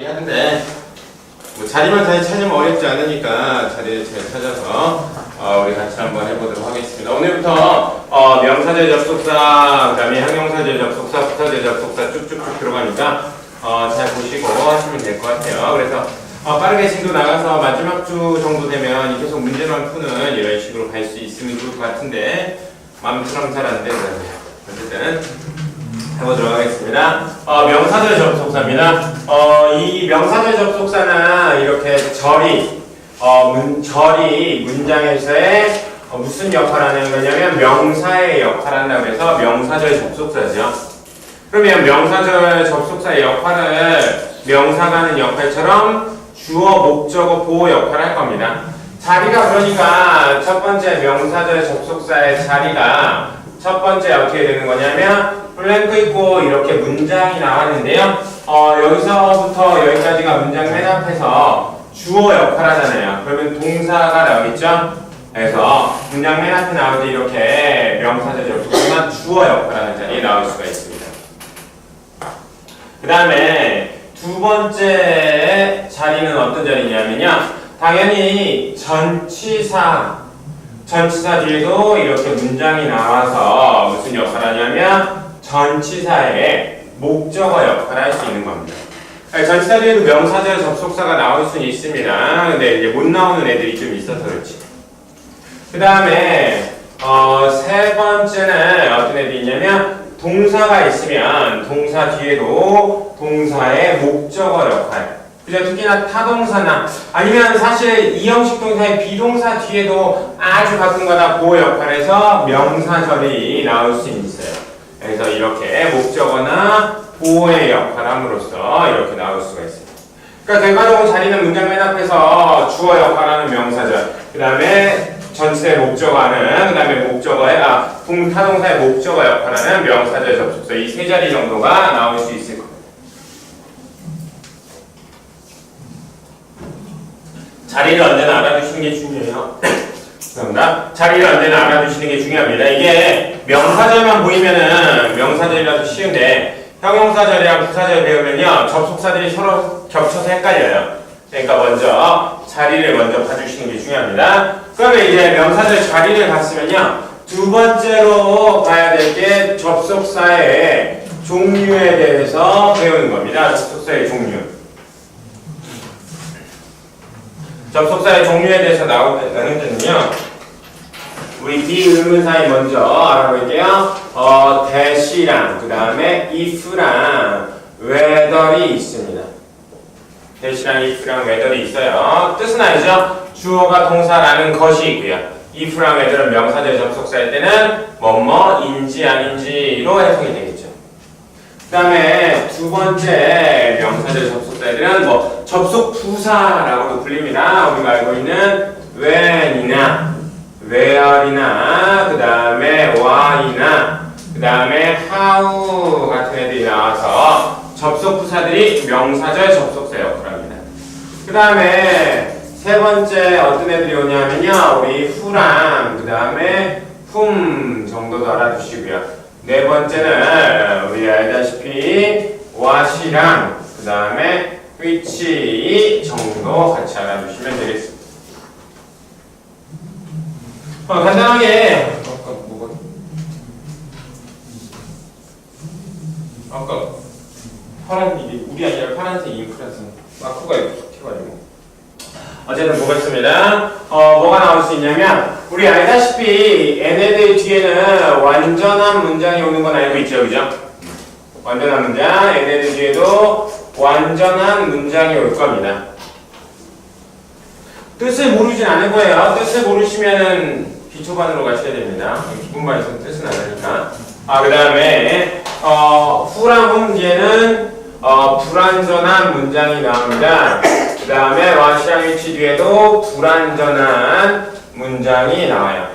하는데 뭐 자리만 잘 찾으면 어렵지 않으니까 자리를 잘 찾아서 우리 같이 한번 해보도록 하겠습니다. 오늘부터 명사절 접속사, 그 다음에 형용사절 접속사, 부사절 접속사 쭉쭉쭉 들어가니까 잘 보시고 하시면 될 것 같아요. 그래서 빠르게 진도 나가서 마지막 주 정도 되면 계속 문제만 푸는 이런 식으로 갈 수 있으면 좋을 것 같은데 마음처럼 잘 안 되더라고요. 어쨌든 해보도록 하겠습니다. 명사절 접속사입니다. 이 명사절 접속사는 이렇게 절이 문장에서의 무슨 역할을 하는 거냐면 명사의 역할을 한다고 해서 명사절 접속사죠. 그러면 명사절 접속사의 역할을 명사가 하는 역할처럼 주어, 목적어, 보호 역할을 할 겁니다. 자리가 그러니까 첫 번째 명사절 접속사의 자리가 첫 번째 어떻게 되는 거냐면 블랭크 있고 이렇게 문장이 나왔는데요. 여기서부터 여기까지가 문장 맨 앞에서 주어 역할 하잖아요. 그러면 동사가 나오겠죠? 그래서 문장 맨 앞에 나올 때 이렇게 명사절 접속사나 주어 역할하는 자리에 나올 수가 있습니다. 그 다음에 두 번째 자리는 어떤 자리냐면요. 당연히 전치사 뒤에도 이렇게 문장이 나와서 무슨 역할을 하냐면 전치사의 목적어 역할을 할 수 있는 겁니다. 전치사 뒤에도 명사절 접속사가 나올 수는 있습니다. 근데 이제 못 나오는 애들이 좀 있어서 그렇지. 그 다음에 세 번째는 어떤 애들이 있냐면 동사가 있으면 동사 뒤에도 동사의 목적어 역할. 그죠? 특히나 타동사나 아니면 사실 이형식 동사의 비동사 뒤에도 아주 가끔가다 보호 역할에서 명사절이 나올 수 있어요. 그래서 이렇게 목적어나 보호의 역할을 함으로써 이렇게 나올 수가 있습니다. 그러니까 결과적으로 자리는 문장 맨 앞에서 주어 역할하는 명사절, 그 다음에 전체의 목적어하는, 그 다음에 목적어의 타동사의 목적어 역할하는 명사절 접속사 이 세 자리 정도가 나올 수 있을 겁니다. 자리를 언제나 알아두시는 게 중요해요. 감사합니다. 자리를 언제나 알아두시는 게 중요합니다. 이게 명사절만 보이면은 명사절이라도 쉬운데 형용사절이랑 부사절 배우면요 접속사들이 서로 겹쳐서 헷갈려요. 그러니까 먼저 자리를 먼저 봐주시는 게 중요합니다. 그러면 이제 명사절 자리를 봤으면요 두 번째로 봐야 될 게 접속사의 종류에 대해서 배우는 겁니다. 접속사의 종류. 접속사의 종류에 대해서 나오는 데는요 우리 비의문사에 먼저 알아볼게요. 대시랑 그 다음에 if랑 whether이 있습니다. 대시랑 if랑 whether이 있어요. 뜻은 알죠? 주어가 동사라는 것이 있고요. if랑 whether은 명사절 접속사일 때는 뭐뭐인지 아닌지로 해석이 되겠죠. 그 다음에 두 번째 명사절 접속사들은 뭐 접속 부사라고도 불립니다. 우리가 알고 있는 when이나 where이나 그 다음에 why나 그 다음에 how 같은 애들이 나와서 접속 부사들이 명사절 접속사 역할을 합니다. 그 다음에 세 번째 어떤 애들이 오냐면요 우리 who랑 그 다음에 whom 정도도 알아두시고요. 네 번째는 우리 알다시피 what이랑 그 다음에 which 정도 같이 알아두시면 되겠습니다. 간단하게 아까 파란색이 우리 아니라 파란색 잉크라서 마크가 익숙해가지고 어쨌든 보겠습니다. 뭐가 나올 수 있냐면 우리 알다시피 얘네들 뒤에는 완전한 문장이 오는 건 알고 있죠, 그죠? 완전한 문장, 얘네들 뒤에도 완전한 문장이 올 겁니다. 뜻을 모르진 않을 거예요. 뜻을 모르시면은 기초반으로 가셔야 됩니다. 기본반에서는 뜻은 안 하니까. 그 다음에 후랑 홈 뒤에는 불완전한 문장이 나옵니다. 그 다음에 what이랑 which 뒤에도 불완전한 문장이 나와요.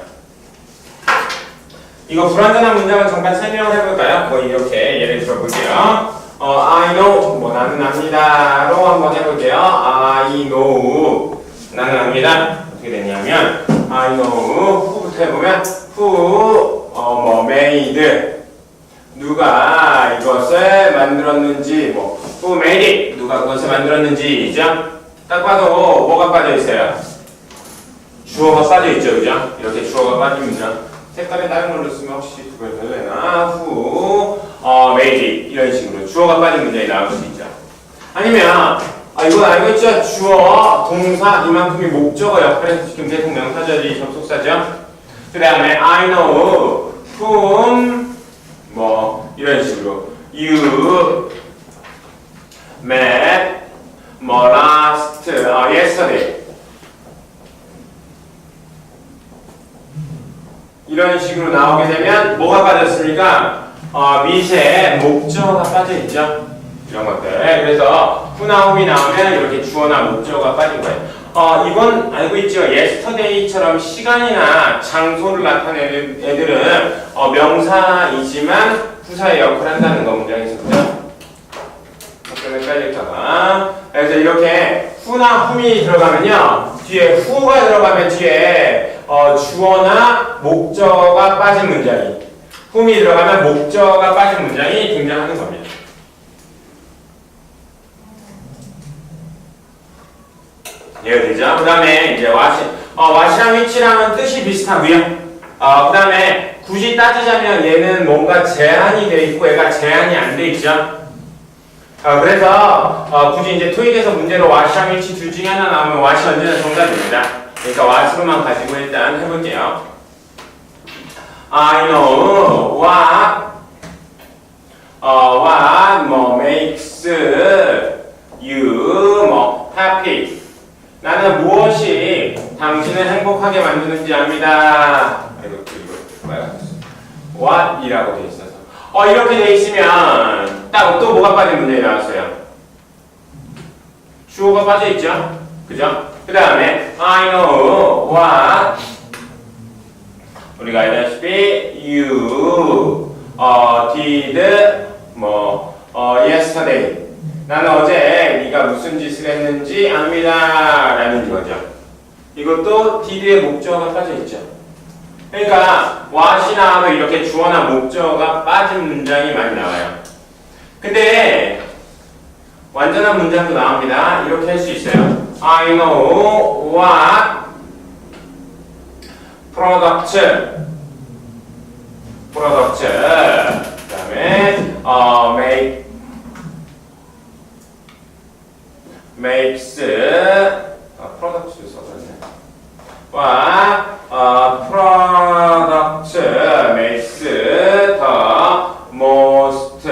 이거 불완전한 문장은 잠깐 설명을 해볼까요? 뭐 이렇게 예를 들어 볼게요. I know 뭐 나는 압니다로 한번 해볼게요. I know 나는 압니다. 어떻게 되냐면 I know who부터 해보면 who 뭐 made 누가 이것을 만들었는지, 뭐, who made it? 누가 그것을 만들었는지죠? 딱 봐도 뭐가 빠져 있어요? 주어가 빠져 있죠, 그죠? 이렇게 주어가 빠진 문장. 색깔에 다른 걸로 쓰면 혹시 그걸 별로나 who made it 이런 식으로 주어가 빠진 문장이 나올 수 있죠. 아니면 이건 알고 있죠? 주어, 동사, 이만큼이 목적어 역할에서 지금 계속 명사절이 접속사죠. 그 다음에 I know whom 뭐 이런 식으로 you met 뭐 last yesterday 이런 식으로 나오게 되면 뭐가 빠졌습니까? 밑에 목적어가 빠져 있죠. 이런 것들. 그래서 who나 whom이 나오면 이렇게 주어나 목적어가 빠진 거예요. 이건 알고 있죠. yesterday처럼 시간이나 장소를 나타내는 애들은 명사이지만 부사의 역할을 한다는 거 문장에서 그죠? 학교는 헷갈릴까봐. 그래서 이렇게 who나 whom이 들어가면요. 뒤에 who가 들어가면 뒤에 주어나 목적어가 빠진 문장이 whom이 들어가면 목적어가 빠진 문장이 등장하는 겁니다. 이해되죠? 그 다음에 이제 what이랑 which랑은 뜻이 비슷하고요. 그 다음에 굳이 따지자면 얘는 뭔가 제한이 돼 있고 얘가 제한이 안 돼 있죠. 그래서 굳이 이제 토익에서 문제로 what이랑 which 둘 중에 하나 나오면 what이 언제나 정답입니다. 그러니까 what으로만 가지고 일단 해볼게요. I know what 뭐 makes you 뭐 happy. 나는 무엇이 당신을 행복하게 만드는지 압니다. what이라고 돼 있어서 이렇게 돼 있으면 딱 또 뭐가 빠진 문제가 나왔어요? 주어가 빠져 있죠? 그죠? 그 다음에 I know what 우리가 알다시피 you did 뭐 yesterday 나는 어제 네가 무슨 짓을 했는지 압니다 라는 거죠. 이것도 did의 목적어가 빠져 있죠. 그러니까 what이 나와도 이렇게 주어나 목적어가 빠진 문장이 많이 나와요. 근데 완전한 문장도 나옵니다. 이렇게 할 수 있어요. I know what product 그 다음에 makes product도 써졌네. product makes the most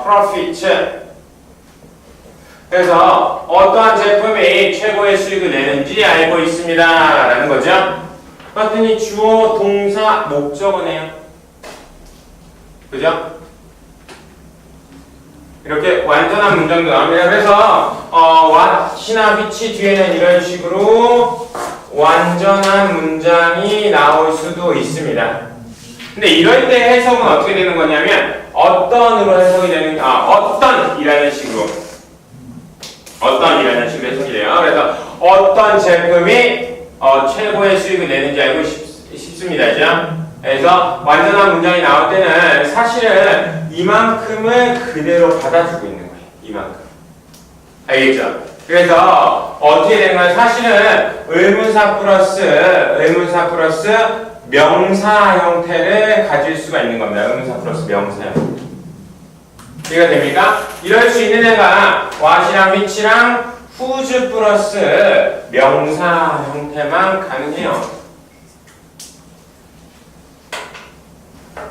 profit. 그래서 어떠한 제품이 최고의 수익을 내는지 알고 있습니다 라는 거죠. 봤더니 주어, 동사, 목적어네요. 그죠? 이렇게 완전한 문장도 나옵니다. 그래서 what이나 which 뒤에는 이런 식으로 완전한 문장이 나올 수도 있습니다. 근데 이럴 때 해석은 어떻게 되는 거냐면 어떤으로 해석이 되는 어떤이라는 식으로 해석이 돼요. 그래서 어떤 제품이 최고의 수익을 내는지 알고 싶습니다. 그죠? 그래서 완전한 문장이 나올 때는 사실은 이만큼을 그대로 받아주고 있는 거예요. 이만큼. 알겠죠? 그래서 어떻게 되는 거예요? 사실은 의문사 플러스 명사 형태를 가질 수가 있는 겁니다. 의문사 플러스 명사 형태. 이해가 됩니까? 이럴 수 있는 애가 what이랑 which랑 whose 플러스 명사 형태만 가능해요.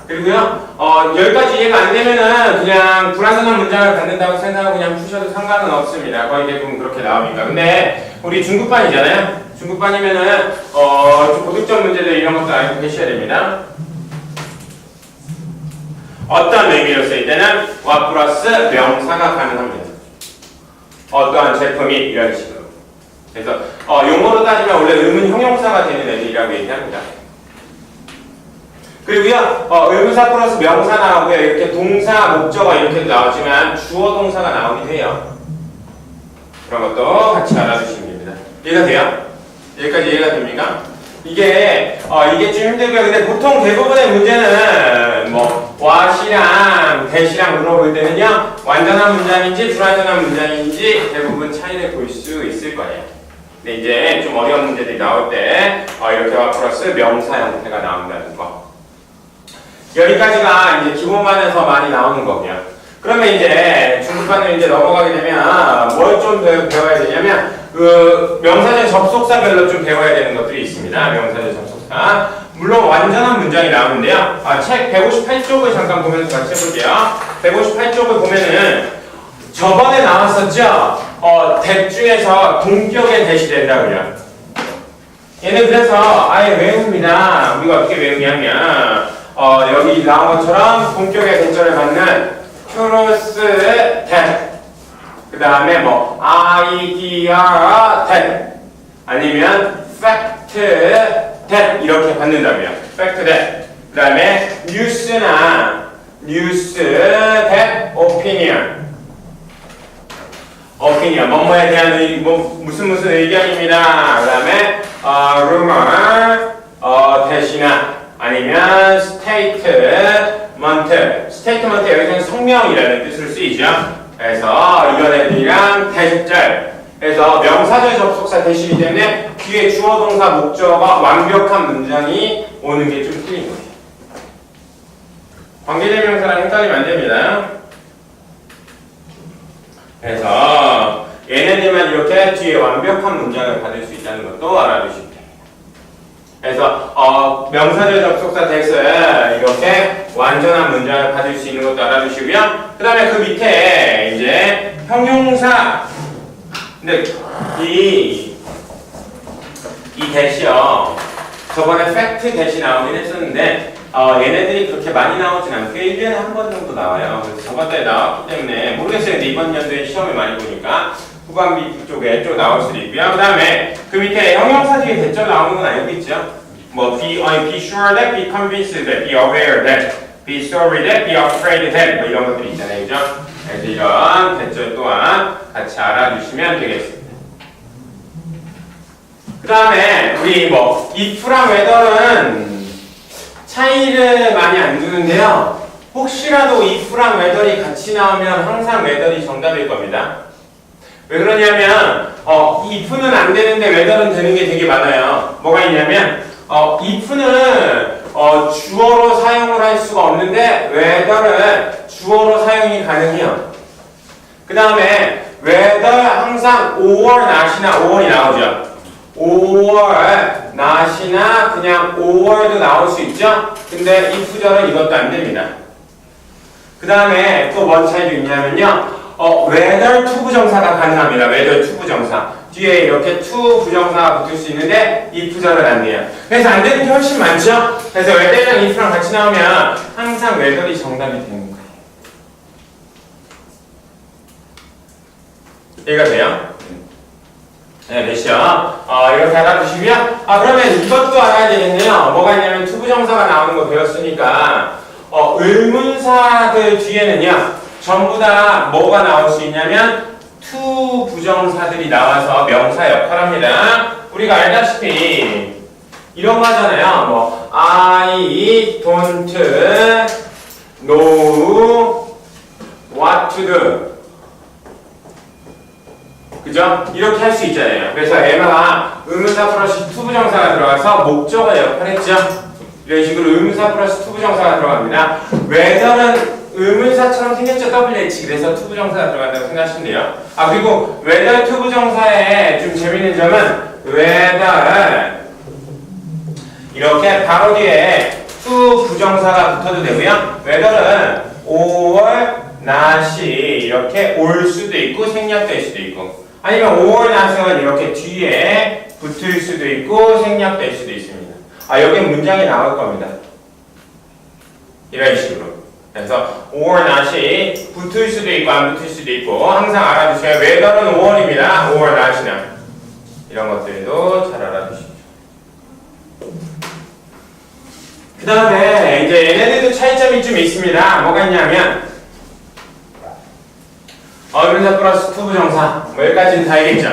그리고요, 여기까지 이해가 안 되면은 그냥 불완전한 문장을 갖는다고 생각하고 그냥 푸셔도 상관은 없습니다. 거의 대부분 그렇게 나오니까. 근데 우리 중급반이잖아요? 중급반이면은, 고득점 문제들 이런 것도 알고 계셔야 됩니다. 어떤 의미로 쓰일 때는 what 플러스 명사가 가능합니다. 어떠한 제품이 이런 식으로. 그래서, 용어로 따지면 원래 의문 형용사가 되는 애들이라고 얘기합니다. 그리고요, 의문사 플러스 명사 나오고요. 이렇게 동사, 목적어 이렇게 나오지만 주어 동사가 나오기도 해요. 그런 것도 같이 알아주시면 됩니다. 이해가 돼요? 여기까지 이해가 됩니까? 이게 좀 힘들고요. 근데 보통 대부분의 문제는 뭐 what이랑 that이랑 물어볼 때는요, 완전한 문장인지 불완전한 문장인지 대부분 차이를 볼 수 있을 거예요. 근데 이제 좀 어려운 문제들이 나올 때 이렇게 what 플러스 명사 형태가 나온다는 거. 여기까지가 이제 기본반에서 많이 나오는 거고요. 그러면 이제 중급반을 이제 넘어가게 되면 뭘 좀 배워야 되냐면 그 명사절 접속사별로 좀 배워야 되는 것들이 있습니다. 명사절 접속사. 물론 완전한 문장이 나오는데요. 책 158쪽을 잠깐 보면서 같이 해볼게요. 158쪽을 보면은 저번에 나왔었죠? that 중에서 동격의 that이 된다고요. 얘는 그래서 아예 외웁니다. 우리가 어떻게 외우냐면 여기 나온 것처럼 동격의 대절을 받는 플러스 that 그 다음에 뭐 idea that 아니면 fact that 이렇게 받는다고요. fact that 그 다음에 news나 news that opinion 뭐뭐에 대한 무슨 의견입니다. 그 다음에 rumor that이나 아니면 statement 여기서는 성명이라는 뜻으로 쓰이죠. 그래서 이런 애들이랑 대절 그래서 명사절 접속사 대시기 때문에 뒤에 주어 동사 목적어가 완벽한 문장이 오는 게 좀 틀린 거예요. 관계대명사랑 헷갈리면 안 됩니다. 그래서 얘네들만 이렇게 뒤에 완벽한 문장을 받을 수 있다는 것도 알아두시면 됩니다. 그래서 명사절 접속사 that을 이렇게 완전한 문장을 받을 수 있는 것도 알아두시고요. 그 다음에 그 밑에 이제 형용사 근데 이 that이요 저번에 fact that이 나오긴 했었는데 얘네들이 그렇게 많이 나오진 않고 1년에 한 번 정도 나와요. 그래서 저번 달에 나왔기 때문에 모르겠어요. 근데 이번 연도에 시험을 많이 보니까 후반기 쪽에 좀 나올 수도 있고요. 그 다음에 그 밑에 형용사 뒤에 대절 나오는 건 알고 있죠? 뭐 be sure that, be convinced that, be aware that, be sorry that, be afraid that 뭐 이런 것들이 있잖아요. 그죠? 그래서 이런 대절 또한 같이 알아주시면 되겠습니다. 그 다음에 우리 뭐 if랑 whether는 차이를 많이 안 두는데요. 혹시라도 if랑 whether이 같이 나오면 항상 whether이 정답일 겁니다. 왜 그러냐면 if는 안 되는데 whether는 되는 게 되게 많아요. 뭐가 있냐면 if는 주어로 사용을 할 수가 없는데 whether은 주어로 사용이 가능해요. 그 다음에 whether 항상 or not이나 or이 나오죠. or not이나 그냥 or도 나올 수 있죠. 근데 if절은 이것도 안 됩니다. 그 다음에 또 뭔 차이도 있냐면요. whether to 부정사가 가능합니다. whether to 부정사. 뒤에 이렇게 to 부정사가 붙을 수 있는데 if절은 안 돼요. 그래서 안 되는 게 훨씬 많죠? 그래서 whether랑 if랑 같이 나오면 항상 whether이 정답이 되는 거예요. 이해가 돼요? 네, 됐죠? 이렇게 알아두시고요. 그러면 이것도 알아야 되겠네요. 뭐가 있냐면 to 부정사가 나오는 거 배웠으니까 의문사들 뒤에는요. 전부 다 뭐가 나올 수 있냐면 to 부정사들이 나와서 명사 역할합니다. 우리가 알다시피 이런 거 하잖아요. 뭐 I don't know what to do. 그죠? 이렇게 할 수 있잖아요. 그래서 얘가 의문사 플러스 to 부정사가 들어가서 목적어 역할을 했죠. 이런 식으로 의문사 플러스 to 부정사가 들어갑니다. whether는 의문사처럼 생겼죠. WH. 그래서 to 부정사가 들어간다고 생각하시면 돼요. 그리고 whether to 부정사의 좀 재밌는 점은 whether 이렇게 바로 뒤에 to 부정사가 붙어도 되고요. whether는 or not이 이렇게 올 수도 있고 생략될 수도 있고 아니면 or not은 이렇게 뒤에 붙을 수도 있고 생략될 수도 있습니다. 여기 문장이 나올 겁니다. 이런 식으로. 그래서 or not이 붙을 수도 있고 안 붙을 수도 있고 항상 알아두셔야 whether는 or입니다. or not이나 이런 것들도 잘 알아두시죠. 그 다음에 이제 얘네들도 차이점이 좀 있습니다. 뭐가 있냐면 의문사 플러스 to 부정사 뭐 여기까지는 다 알겠죠?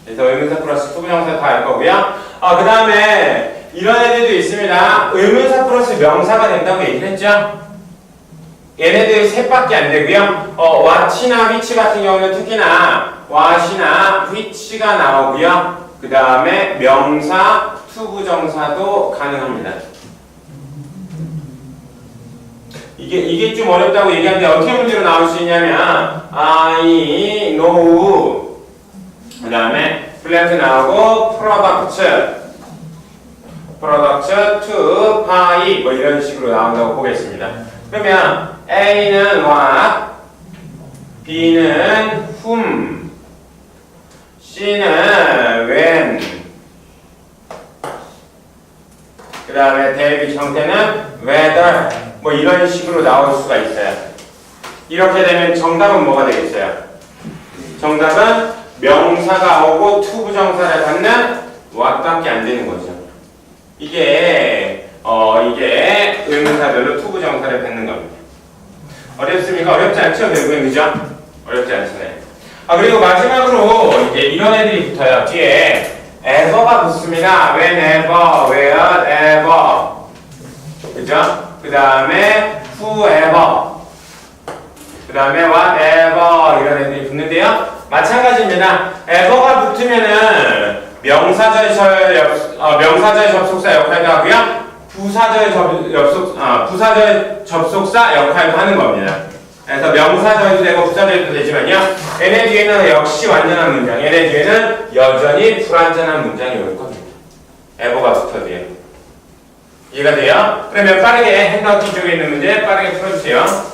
그래서 의문사 플러스 to 부정사 다 알 거고요. 그 다음에 이런 애들도 있습니다. 의문사 플러스 명사가 된다고 얘기를 했죠? 얘네들이 셋밖에 안 되고요. what이나 which 같은 경우는 특히나 what이나 which가 나오고요. 그 다음에 명사, 투부정사도 가능합니다. 이게 좀 어렵다고 얘기하는데 어떻게 문제로 나올 수 있냐면 I know 그 다음에 plant 나오고 product to buy 뭐 이런 식으로 나온다고 보겠습니다. 그러면 A는 what, B는 whom, C는 when, 그 다음에 대비 형태는 whether 뭐 이런 식으로 나올 수가 있어요. 이렇게 되면 정답은 뭐가 되겠어요? 정답은 명사가 오고 투부정사를 갖는 what밖에 안 되는 거죠. 이게 의문사들로 투부정사를 갖는 겁니다. 어렵습니까? 어렵지 않죠? 결국엔 그죠? 어렵지 않잖아요. 그리고 마지막으로 이제 이런 애들이 붙어요. 뒤에 ever가 붙습니다. whenever, wherever, 그죠? 그 다음에 whoever, 그 다음에 whatever 이런 애들이 붙는데요. 마찬가지입니다. ever가 붙으면은 명사절 접속사 역할도 하고요. 부사절 접속사 역할도 하는 겁니다. 그래서 명사절도 되고 부사절도 되지만요. 얘네 뒤에는 역시 완전한 문장, 얘네 뒤에는 여전히 불완전한 문장이 올 겁니다. ever가 붙어도요. 이해가 돼요? 그러면 빠르게 행동기 쪽에 있는 문제 빠르게 풀어주세요.